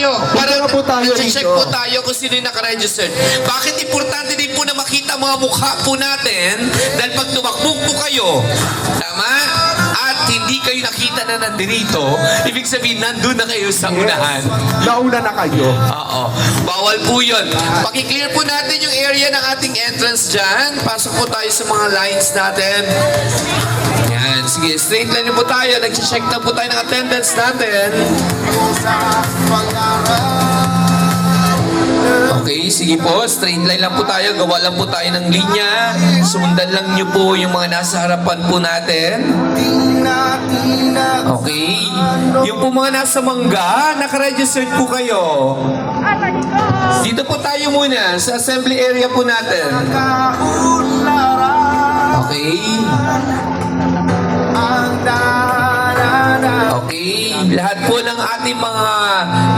tayo. Para po tayo check dito. po tayo kung sino yung nakaregistered. Bakit importante din po na makita mga mukha po natin? Dahil pag tumakbo po kayo, tama? At hindi kayo nakita na nandito, ibig sabihin nandun na kayo sa unahan. Nauna na kayo. Oo. Bawal po yun. Paki-clear po natin yung area ng ating entrance dyan. Pasok po tayo sa mga lines natin. Yan. Sige, straight line na po tayo. Nag-check na po tayo ng attendance natin. Okay, sige po. Straight line lang po tayo. Gawa lang po tayo ng linya. Sundan lang nyo po yung mga nasa harapan po natin. Okay. Yung po mga nasa mangga, nakaregistered po kayo. Dito po tayo muna sa assembly area po natin. Okay. Okay, lahat po ng ating mga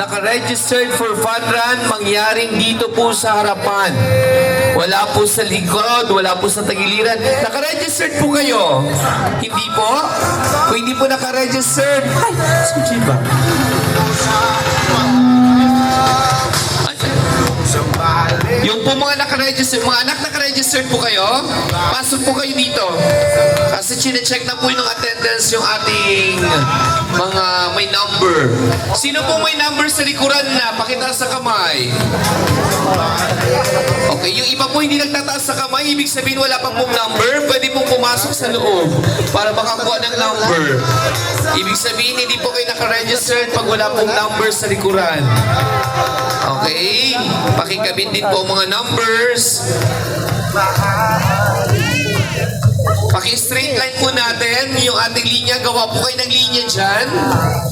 nakaregistered for fun run, mangyaring dito po sa harapan. Wala po sa likod, wala po sa tagiliran. Nakaregistered po kayo? Hindi po? Kung hindi po nakaregistered, ay, suji ba? Yung po mga nakaregister, mga anak nakaregistered po kayo, pasok po kayo dito. Kasi chinecheck na po yung attendance yung ating mga may number. Sino po may number sa likuran na? Pakita sa kamay. Okay, yung iba po hindi nagtataas sa kamay, ibig sabihin wala pang pong number, pwede pong pumasok sa loob para makakuha ng number. Ibig sabihin hindi po kayo nakaregistered pag wala pong number sa likuran. Okay, pakikabit din po mga numbers. Paki-straight line po natin yung ating linya. Gawa po kayo ng linya dyan.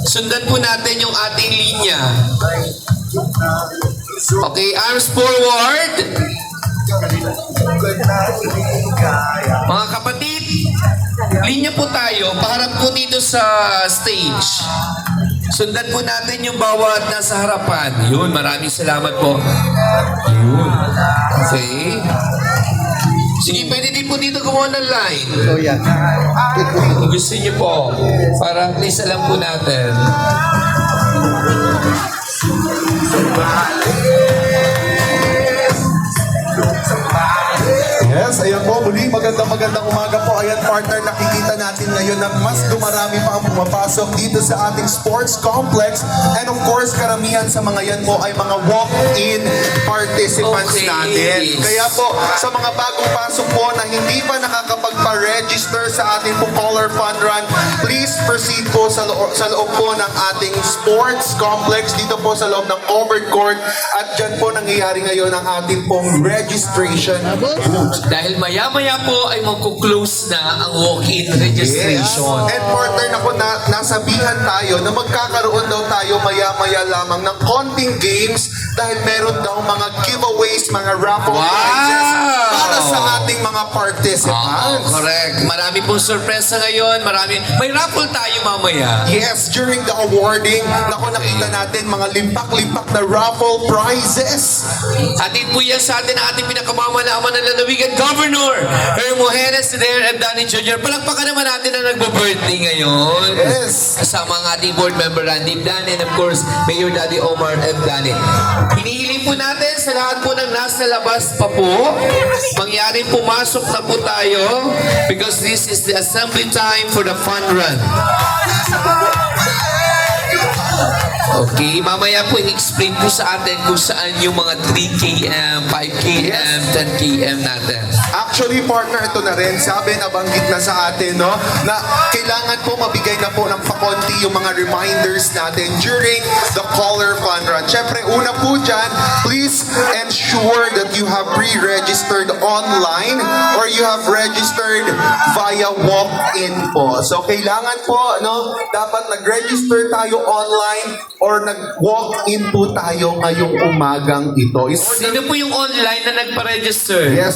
Sundan po natin yung ating linya. Okay, arms forward. Mga kapatid, linya po tayo. Paharap po dito sa stage. Sundan po natin yung bawat nasa harapan. Yun, maraming salamat po. Yun. Okay. Sige, pwede din po dito gumawa ng line. So yan. Kung gusto niyo po, para at least alam po natin. Yes, ayan po. Muli, magandang umaga po. Ayan, partner, nakikita natin ngayon na mas dumarami pa ang pumapasok dito sa ating sports complex. And of course, karamihan sa mga yan po ay mga walk-in participants Okay. natin. Kaya po, sa mga bagong pasok po na hindi pa nakakapagpa-register sa ating po Color Fun Run, please proceed po sa loob po ng ating sports complex, dito po sa loob ng covered court. At dyan po nangyayari ngayon ang ating pong registration booth. Dahil maya-maya po ay magkuklose na ang walk-in registration. And partner, nasabihan tayo na magkakaroon daw tayo maya-maya lamang ng konting games dahil meron daw mga giveaways, mga raffle prizes para sa ating mga participants. Correct. Marami pong sorpresa ngayon. May raffle tayo mamaya. Yes, during the awarding, nakita natin mga limpak-limpak na raffle prizes. Hatid po yan sa atin ang ating pinakamamalaman ng lalawigan, Governor Hermogenes M. Dani Jr. Palakpakan naman natin na nagbo-birthday ngayon. Yes. Kasama ang ating board member Randy Dani and of course, Mayor Daddy Omar M. Dani. Hinihiling po natin sa lahat po ng nasa labas pa po, mangyaring pumasok na po tayo because this is the assembly time for the fun run. Okay, mamaya po i-explain po sa atin kung saan yung mga 3 km, 5 km, 10 km natin. Actually, partner, ito na rin. Sabi, nabanggit na sa atin, no? Na kailangan po mabigay na po ng pakonti yung mga reminders natin during the Color Fun Run. Siyempre, una po dyan, please ensure that you have pre-registered online or you have registered via walk-in po. So, kailangan po, no? Dapat nag-register tayo online or nag-walk-in po tayo ngayong umagang ito. Sino po yung online na nagpa-register? Yes.